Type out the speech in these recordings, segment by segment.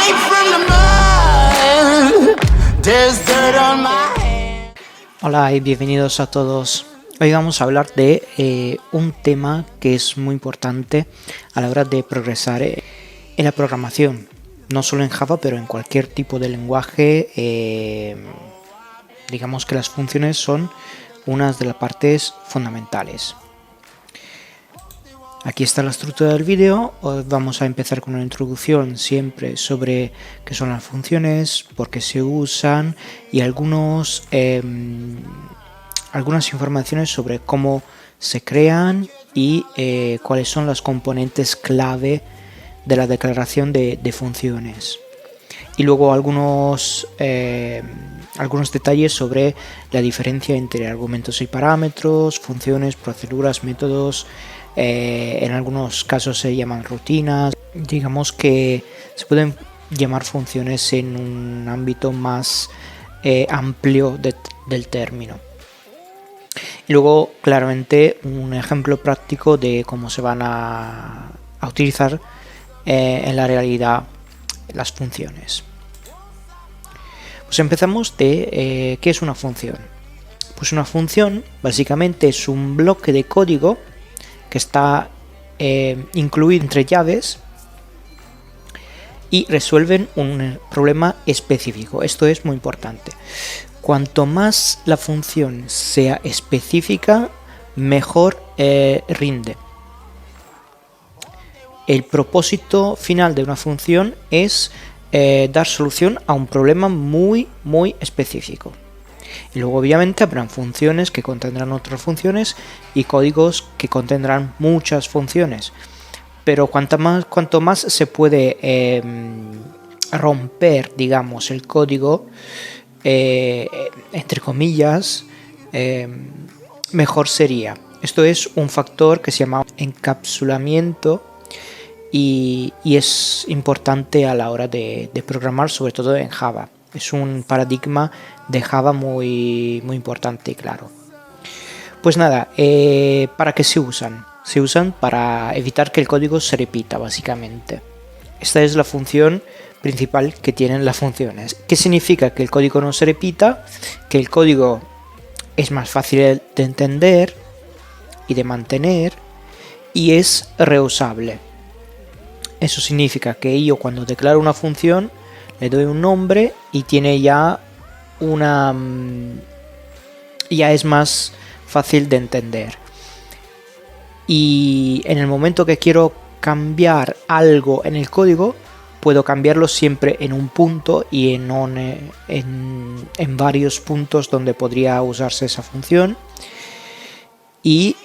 came from the mud. There's dirt on my hands. Hola y bienvenidos a todos. Hoy vamos a hablar de un tema que es muy importante a la hora de progresar en la programación. No solo en Java, pero en cualquier tipo de lenguaje. Digamos que las funciones son unas de las partes fundamentales. Aquí está la estructura del vídeo. Vamos a empezar con una introducción siempre sobre qué son las funciones, por qué se usan y algunas informaciones sobre cómo se crean y cuáles son las componentes clave de la declaración de funciones. Y luego algunos detalles sobre la diferencia entre argumentos y parámetros, funciones, proceduras, métodos. En algunos casos se llaman rutinas. Digamos que se pueden llamar funciones en un ámbito más amplio del término. Y luego claramente un ejemplo práctico de cómo se van a utilizar en la realidad las funciones. Pues empezamos de qué es una función. Pues una función básicamente es un bloque de código que está incluido entre llaves y resuelven un problema específico. Esto es muy importante. Cuanto más la función sea específica, mejor rinde. El propósito final de una función es dar solución a un problema muy específico. Y luego obviamente habrán funciones que contendrán otras funciones y códigos que contendrán muchas funciones. Pero cuanto más se puede romper, digamos, el código, entre comillas, mejor sería. Esto es un factor que se llama encapsulamiento y es importante a la hora de programar, sobre todo en Java. Es un paradigma de Java muy importante y claro. Pues nada, ¿para qué se usan? Se usan para evitar que el código se repita, básicamente. Esta es la función principal que tienen las funciones. ¿Qué significa que el código no se repita? Que el código es más fácil de entender y de mantener y es reusable. Eso significa que yo cuando declaro una función le doy un nombre y tiene ya es más fácil de entender. Y en el momento que quiero cambiar algo en el código, puedo cambiarlo siempre en un punto y en varios puntos donde podría usarse esa función. Y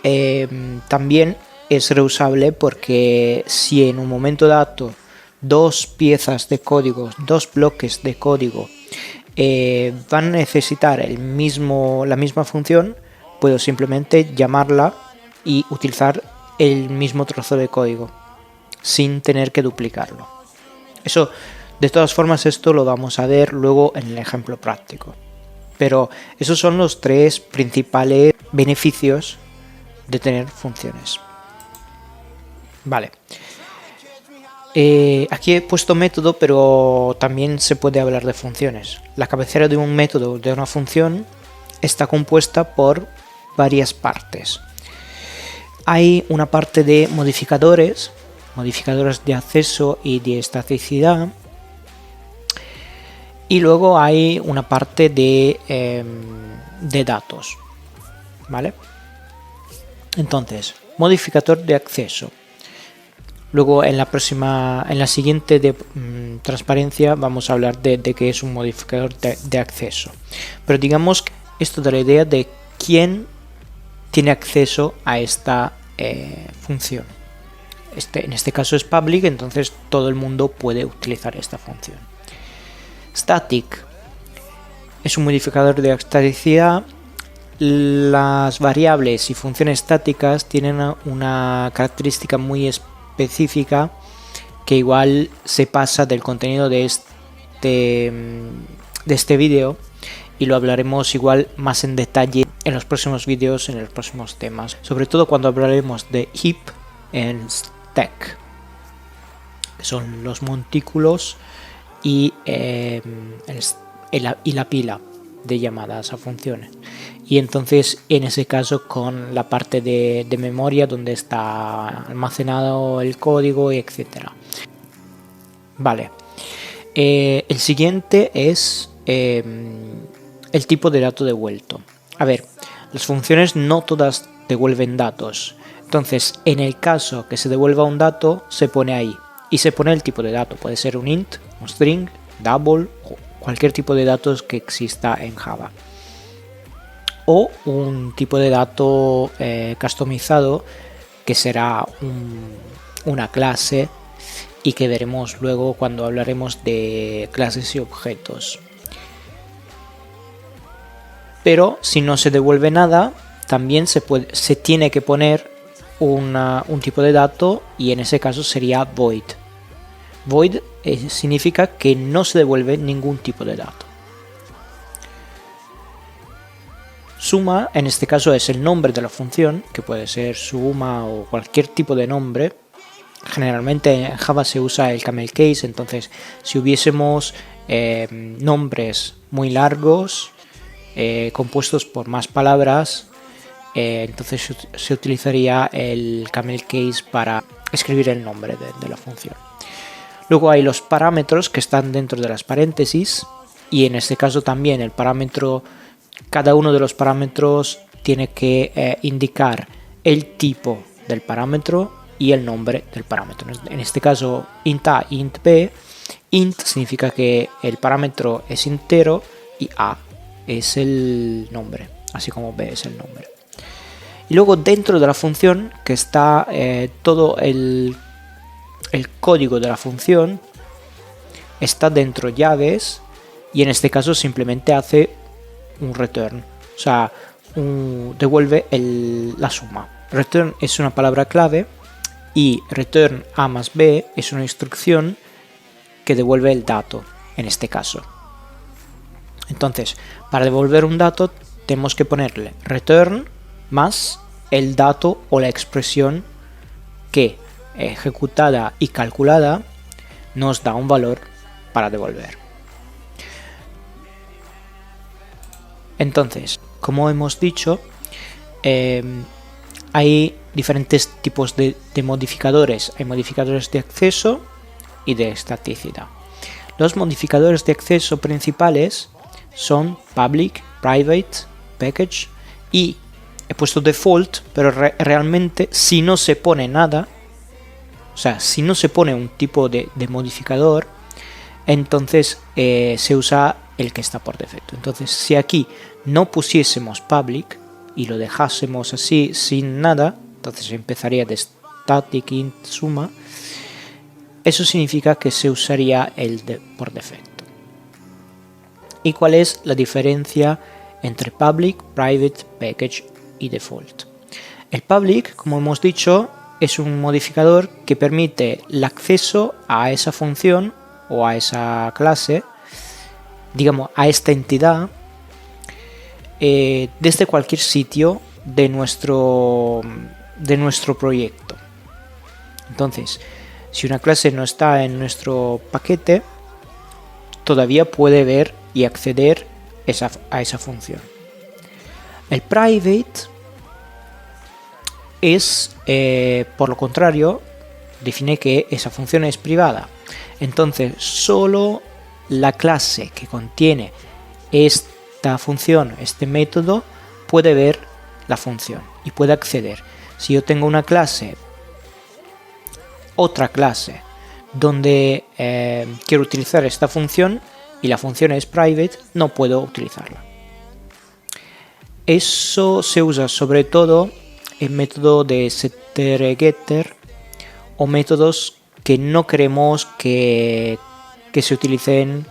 también es reusable porque si en un momento dado dos piezas de código, dos bloques de código van a necesitar la misma función, puedo simplemente llamarla y utilizar el mismo trozo de código sin tener que duplicarlo. Eso, de todas formas, esto lo vamos a ver luego en el ejemplo práctico. Pero esos son los tres principales beneficios de tener funciones. Vale. Aquí he puesto método, pero también se puede hablar de funciones. La cabecera de un método, de una función, está compuesta por varias partes. Hay una parte de modificadores de acceso y de estaticidad. Y luego hay una parte de datos. ¿Vale? Entonces, modificador de acceso. Luego en la siguiente transparencia vamos a hablar de qué es un modificador de acceso. Pero digamos que esto da la idea de quién tiene acceso a esta función. En este caso es public, entonces todo el mundo puede utilizar esta función. Static es un modificador de estaticidad. Las variables y funciones estáticas tienen una característica muy específica que igual se pasa del contenido de este vídeo y lo hablaremos igual más en detalle en los próximos vídeos, en los próximos temas, sobre todo cuando hablaremos de heap en stack, que son los montículos y, y la pila de llamadas a funciones. Y entonces en ese caso con la parte de memoria donde está almacenado el código, etcétera. Vale. El siguiente es el tipo de dato devuelto. A ver, las funciones no todas devuelven datos. Entonces, en el caso que se devuelva un dato, se pone ahí. Y se pone el tipo de dato. Puede ser un int, un string, double, o cualquier tipo de datos que exista en Java. O un tipo de dato customizado que será una clase y que veremos luego cuando hablaremos de clases y objetos. Pero si no se devuelve nada, también se tiene que poner un tipo de dato y en ese caso sería void. Void significa que no se devuelve ningún tipo de dato. Suma en este caso es el nombre de la función, que puede ser suma o cualquier tipo de nombre. Generalmente en Java se usa el camel case, entonces si hubiésemos nombres muy largos compuestos por más palabras, entonces se utilizaría el camel case para escribir el nombre de la función. Luego hay los parámetros que están dentro de las paréntesis y en este caso también el parámetro, cada uno de los parámetros tiene que indicar el tipo del parámetro y el nombre del parámetro. En este caso int a, int b. Int significa que el parámetro es entero y a es el nombre, así como b es el nombre. Y luego dentro de la función, que está todo el código de la función, está dentro llaves y en este caso simplemente hace un return, o sea, devuelve la suma. Return es una palabra clave y return a más b es una instrucción que devuelve el dato en este caso. Entonces, para devolver un dato tenemos que ponerle return más el dato o la expresión que ejecutada y calculada nos da un valor para devolver. Entonces, como hemos dicho, hay diferentes tipos de modificadores. Hay modificadores de acceso y de estaticidad. Los modificadores de acceso principales son public, private, package y he puesto default, pero realmente si no se pone nada, o sea, si no se pone un tipo de modificador, entonces se usa el que está por defecto. Entonces, si aquí no pusiésemos public y lo dejásemos así sin nada, entonces empezaría de static int suma. Eso significa que se usaría el por defecto. ¿Y cuál es la diferencia entre public, private, package y default? El public, como hemos dicho, es un modificador que permite el acceso a esa función o a esa clase, digamos a esta entidad, desde cualquier sitio de nuestro proyecto. Entonces, si una clase no está en nuestro paquete, todavía puede ver y acceder a esa función. El private es, por lo contrario, define que esa función es privada. Entonces, solo la clase que contiene esta función, este método, puede ver la función y puede acceder. Si yo tengo una clase, otra clase, donde quiero utilizar esta función y la función es private, no puedo utilizarla. Eso se usa sobre todo en método de setter getter o métodos que no queremos que se utilicen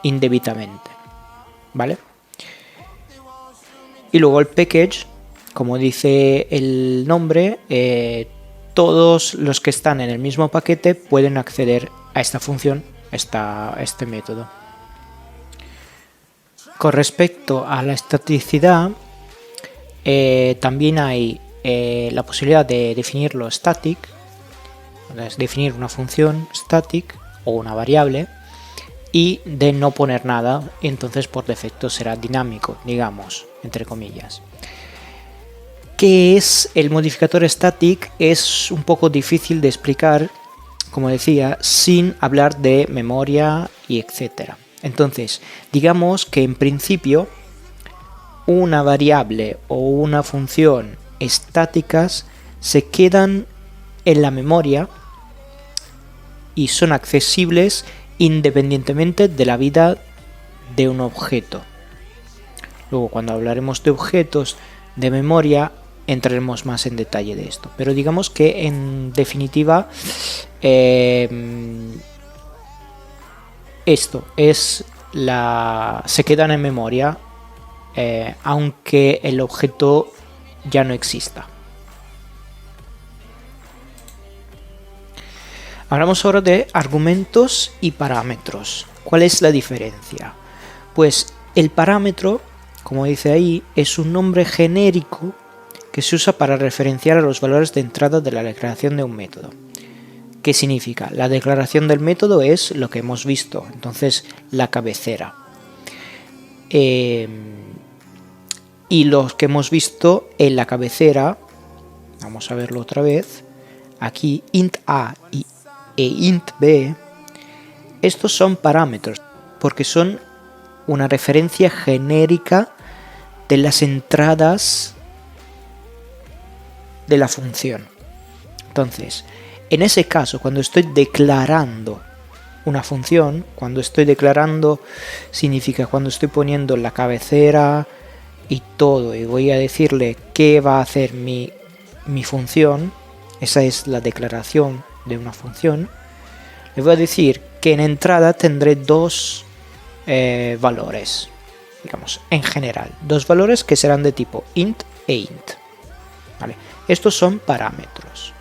indebidamente, ¿vale? Y luego el package, como dice el nombre, todos los que están en el mismo paquete pueden acceder a esta función, este método. Con respecto a la estaticidad, también hay la posibilidad de definirlo static, es definir una función static o una variable, y de no poner nada, entonces por defecto será dinámico, digamos, entre comillas. ¿Qué es el modificador static? Es un poco difícil de explicar, como decía, sin hablar de memoria y etcétera. Entonces, digamos que en principio una variable o una función estáticas se quedan en la memoria y son accesibles independientemente de la vida de un objeto. Luego, cuando hablaremos de objetos de memoria, entraremos más en detalle de esto. Pero digamos que en definitiva esto es se quedan en memoria aunque el objeto ya no exista. Hablamos ahora de argumentos y parámetros. ¿Cuál es la diferencia? Pues el parámetro, como dice ahí, es un nombre genérico que se usa para referenciar a los valores de entrada de la declaración de un método. ¿Qué significa? La declaración del método es lo que hemos visto, entonces la cabecera. Y los que hemos visto en la cabecera, vamos a verlo otra vez, aquí int a e int b, estos son parámetros porque son una referencia genérica de las entradas de la función. Entonces, en ese caso, cuando estoy declarando una función, cuando estoy declarando significa cuando estoy poniendo la cabecera y todo y voy a decirle qué va a hacer mi función, esa es la declaración de una función, le voy a decir que en entrada tendré dos valores, digamos, en general, dos valores que serán de tipo int e int. ¿Vale? Estos son parámetros.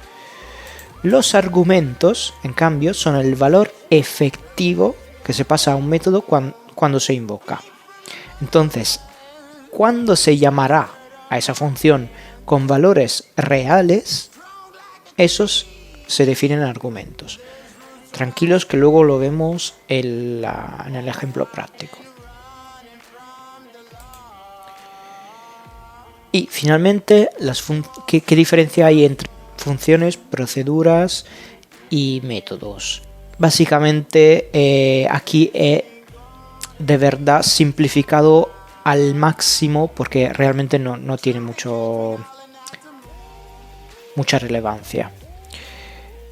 Los argumentos, en cambio, son el valor efectivo que se pasa a un método cuando se invoca. Entonces, cuando se llamará a esa función con valores reales, esos se definen argumentos. Tranquilos que luego lo vemos en el ejemplo práctico. Y finalmente, ¿qué diferencia hay entre funciones, proceduras y métodos? Básicamente aquí he de verdad simplificado al máximo porque realmente no tiene mucha relevancia.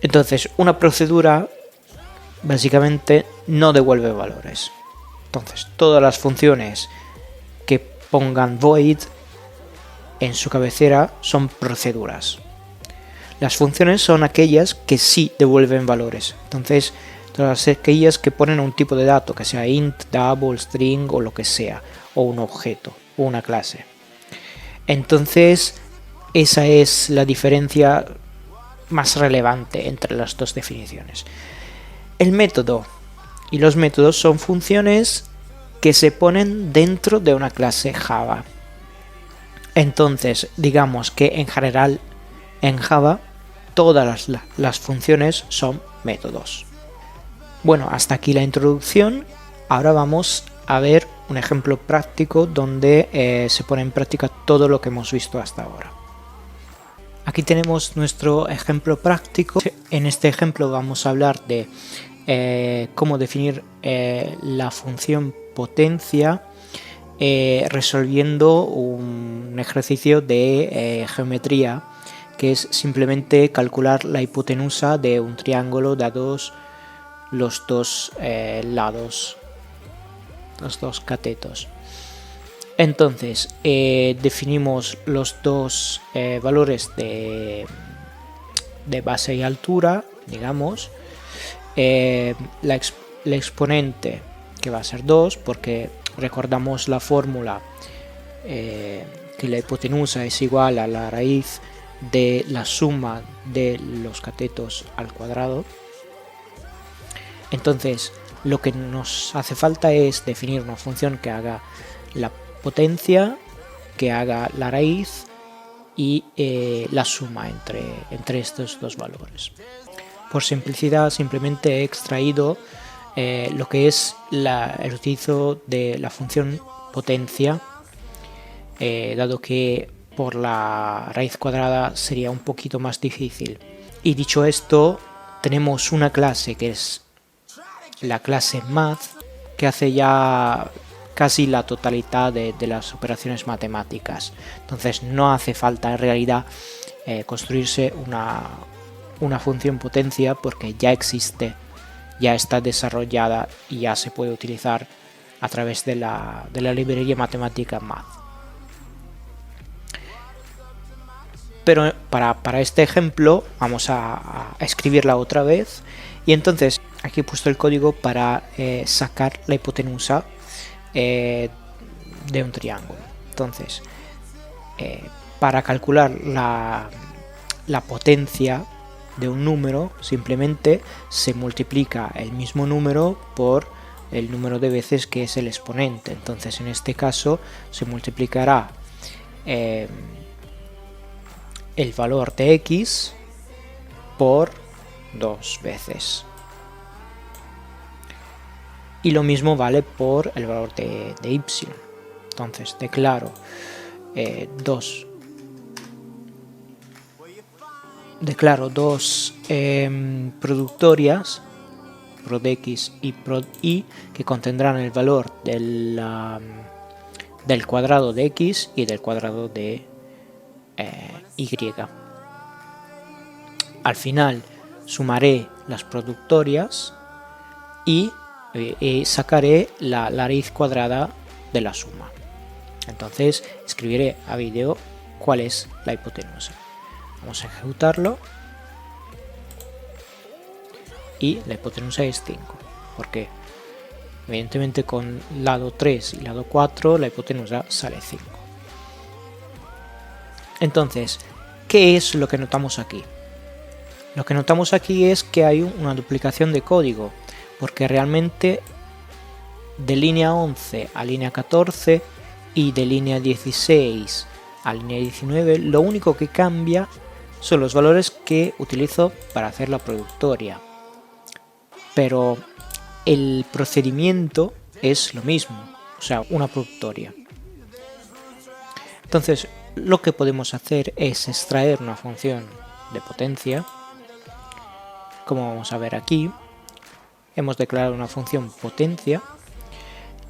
Entonces, una procedura básicamente no devuelve valores. Entonces, todas las funciones que pongan void en su cabecera son proceduras. Las funciones son aquellas que sí devuelven valores. Entonces, todas aquellas que ponen un tipo de dato, que sea int, double, string o lo que sea, o un objeto, o una clase. Entonces, esa es la diferencia más relevante entre las dos definiciones. El método y los métodos son funciones que se ponen dentro de una clase Java. Entonces, digamos que en general en Java todas las funciones son métodos. Bueno, hasta aquí la introducción. Ahora vamos a ver un ejemplo práctico donde se pone en práctica todo lo que hemos visto hasta ahora. Aquí tenemos nuestro ejemplo práctico. En este ejemplo vamos a hablar de cómo definir la función potencia resolviendo un ejercicio de geometría que es simplemente calcular la hipotenusa de un triángulo dados los dos lados, los dos catetos. Entonces definimos los dos valores de base y altura, digamos, la exponente que va a ser 2 porque recordamos la fórmula que la hipotenusa es igual a la raíz de la suma de los catetos al cuadrado. Entonces lo que nos hace falta es definir una función que haga la potencia, que haga la raíz y la suma entre estos dos valores. Por simplicidad simplemente he extraído lo que es el utilizo de la función potencia, dado que por la raíz cuadrada sería un poquito más difícil. Y dicho esto, tenemos una clase que es la clase math, que hace ya casi la totalidad de las operaciones matemáticas. Entonces no hace falta en realidad construirse una función potencia, porque ya existe, ya está desarrollada y ya se puede utilizar a través de la librería matemática math. Pero para este ejemplo vamos a escribirla otra vez, y entonces aquí he puesto el código para sacar la hipotenusa de un triángulo. Entonces, para calcular la potencia de un número, simplemente se multiplica el mismo número por el número de veces que es el exponente. Entonces, en este caso se multiplicará el valor de x por 2 veces. Y lo mismo vale por el valor de y. Entonces declaro dos productorias, prod x y prod y, que contendrán el valor del cuadrado de x y del cuadrado de y. Al final sumaré las productorias y sacaré la raíz cuadrada de la suma. Entonces escribiré a vídeo cuál es la hipotenusa. Vamos a ejecutarlo y la hipotenusa es 5, porque evidentemente con lado 3 y lado 4 la hipotenusa sale 5. Entonces, ¿qué es lo que notamos aquí? Lo que notamos aquí es que hay una duplicación de código, porque realmente de línea 11 a línea 14 y de línea 16 a línea 19, lo único que cambia son los valores que utilizo para hacer la productoria. Pero el procedimiento es lo mismo, o sea, una productoria. Entonces, lo que podemos hacer es extraer una función de potencia. Como vamos a ver aquí, hemos declarado una función potencia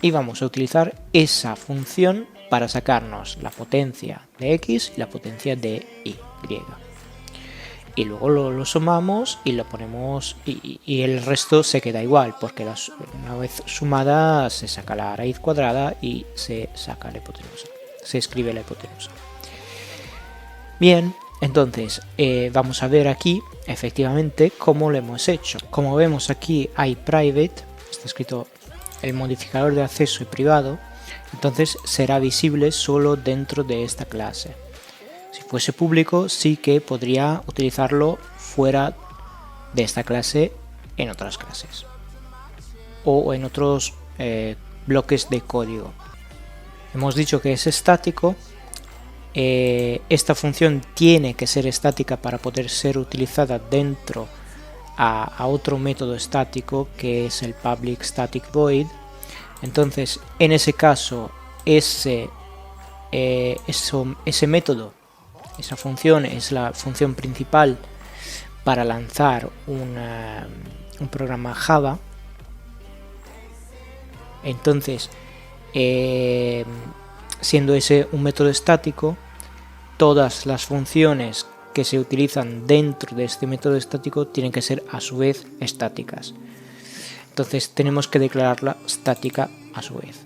y vamos a utilizar esa función para sacarnos la potencia de x y la potencia de y. Y luego lo sumamos y lo ponemos, y el resto se queda igual, porque una vez sumada se saca la raíz cuadrada y se saca la hipotenusa, se escribe la hipotenusa. Bien, entonces vamos a ver aquí efectivamente cómo lo hemos hecho. Como vemos aquí hay private, está escrito el modificador de acceso y privado, entonces será visible solo dentro de esta clase. Si fuese público sí que podría utilizarlo fuera de esta clase en otras clases o en otros bloques de código. Hemos dicho que es estático. Esta función tiene que ser estática para poder ser utilizada dentro a otro método estático, que es el public static void. Entonces, en ese caso, ese método, esa función es la función principal para lanzar un programa Java. Entonces, siendo ese un método estático, todas las funciones que se utilizan dentro de este método estático tienen que ser a su vez estáticas. Entonces tenemos que declararla estática a su vez.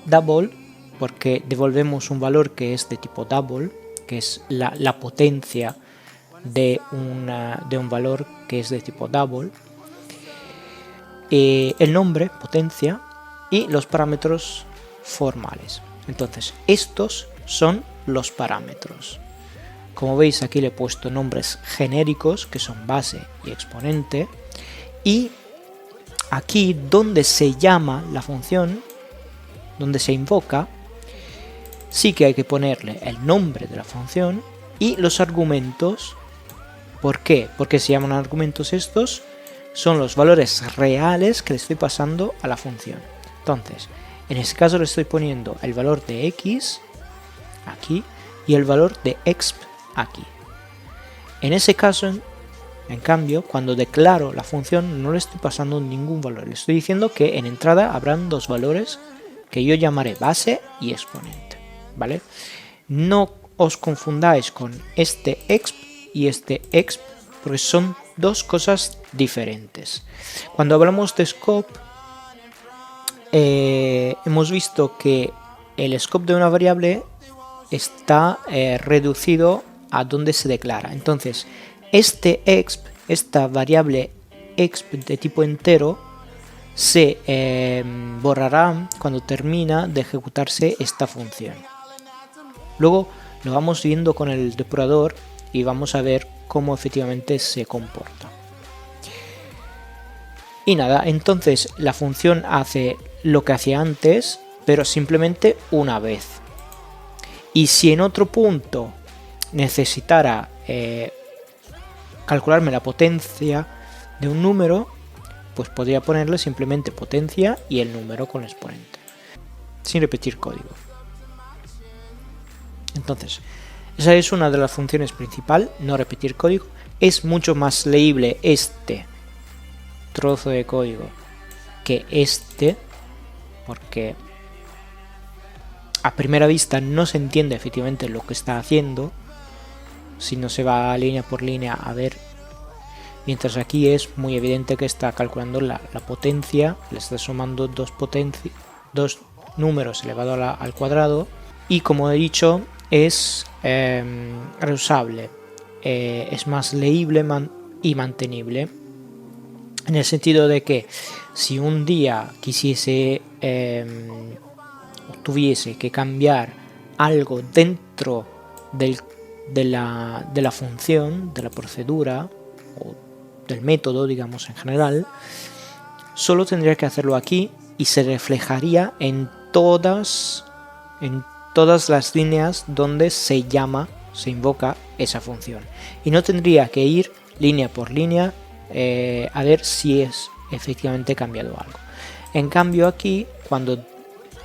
Double, porque devolvemos un valor que es de tipo double, que es la potencia de un valor que es de tipo double. El nombre, potencia, y los parámetros formales. Entonces, estos son los parámetros. Como veis, aquí le he puesto nombres genéricos, que son base y exponente, y aquí donde se llama la función, donde se invoca, sí que hay que ponerle el nombre de la función y los argumentos. ¿Por qué? Porque se llaman argumentos estos, son los valores reales que le estoy pasando a la función. Entonces, en este caso le estoy poniendo el valor de x aquí y el valor de exp aquí. En ese caso, en cambio, cuando declaro la función no le estoy pasando ningún valor. Le estoy diciendo que en entrada habrán dos valores que yo llamaré base y exponente, ¿vale? No os confundáis con este exp y este exp porque son dos cosas diferentes. Cuando hablamos de scope, hemos visto que el scope de una variable está reducido a donde se declara. Entonces, este exp, esta variable exp de tipo entero, se borrará cuando termina de ejecutarse esta función. Luego lo vamos viendo con el depurador y vamos a ver cómo efectivamente se comporta. Y nada, entonces la función hace lo que hacía antes, pero simplemente una vez. Y si en otro punto necesitara calcularme la potencia de un número, pues podría ponerle simplemente potencia y el número con exponente, sin repetir código. Entonces, esa es una de las funciones principales, no repetir código. Es mucho más leíble este trozo de código que este, porque a primera vista no se entiende efectivamente lo que está haciendo si no se va línea por línea a ver, mientras aquí es muy evidente que está calculando la potencia, le está sumando dos números elevado al cuadrado, y como he dicho es reusable, es más leíble y mantenible, en el sentido de que si un día quisiese tuviese que cambiar algo dentro de la función, de la procedura o del método, digamos en general, solo tendría que hacerlo aquí y se reflejaría en todas las líneas donde se invoca esa función, y no tendría que ir línea por línea a ver si es efectivamente cambiado algo. En cambio aquí, cuando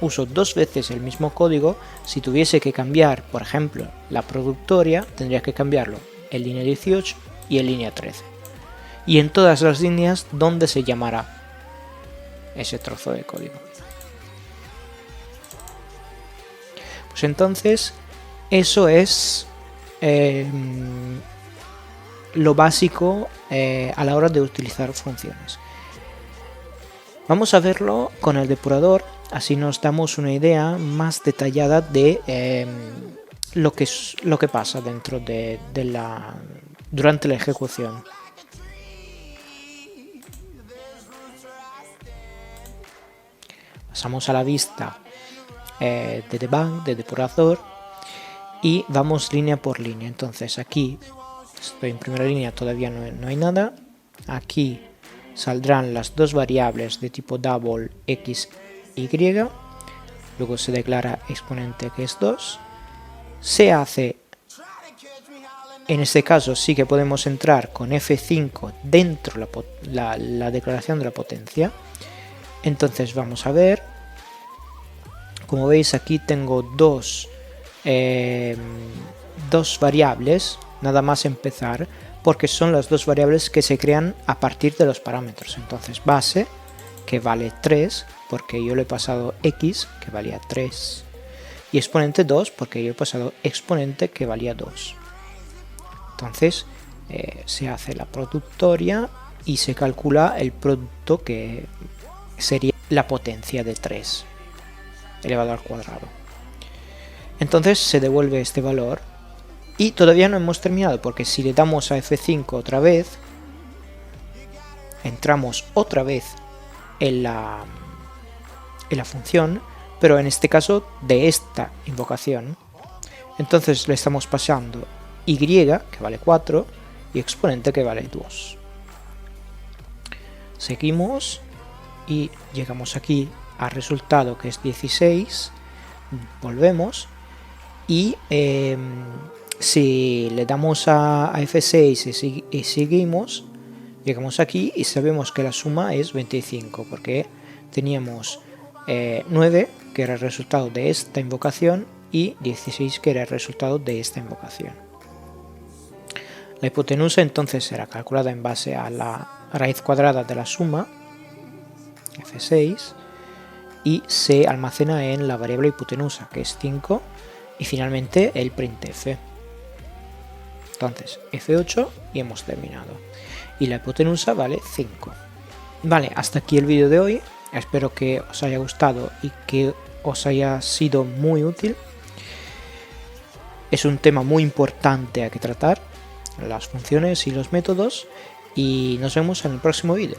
uso dos veces el mismo código, si tuviese que cambiar, por ejemplo, la productoria, tendría que cambiarlo en línea 18 y en línea 13, y en todas las líneas donde se llamará ese trozo de código. Pues entonces eso es lo básico a la hora de utilizar funciones. Vamos a verlo con el depurador, así nos damos una idea más detallada de lo que pasa dentro durante la ejecución. Pasamos a la vista de debug, de depurador, y vamos línea por línea. Entonces aquí estoy en primera línea, todavía no hay nada. Aquí saldrán las dos variables de tipo double x, y, luego se declara exponente que es 2, se hace, en este caso sí que podemos entrar con F5 dentro la declaración de la potencia. Entonces vamos a ver, como veis aquí tengo dos variables, nada más empezar, porque son las dos variables que se crean a partir de los parámetros. Entonces base, que vale 3, porque yo le he pasado x, que valía 3, y exponente 2, porque yo he pasado exponente, que valía 2. Entonces se hace la productoria y se calcula el producto, que sería la potencia de 3 elevado al cuadrado. Entonces se devuelve este valor, y todavía no hemos terminado, porque si le damos a F5 otra vez, entramos otra vez en la función, pero en este caso de esta invocación. Entonces le estamos pasando y, que vale 4, y exponente, que vale 2. Seguimos y llegamos aquí al resultado, que es 16. Volvemos y si le damos a F6 y seguimos, Llegamos aquí y sabemos que la suma es 25 porque teníamos 9 que era el resultado de esta invocación y 16 que era el resultado de esta invocación. La hipotenusa entonces será calculada en base a la raíz cuadrada de la suma, f6, y se almacena en la variable hipotenusa, que es 5, y finalmente el printf. Entonces f8 y hemos terminado. Y la hipotenusa vale 5. Vale, hasta aquí el vídeo de hoy. Espero que os haya gustado y que os haya sido muy útil. Es un tema muy importante a que tratar, las funciones y los métodos, y nos vemos en el próximo vídeo.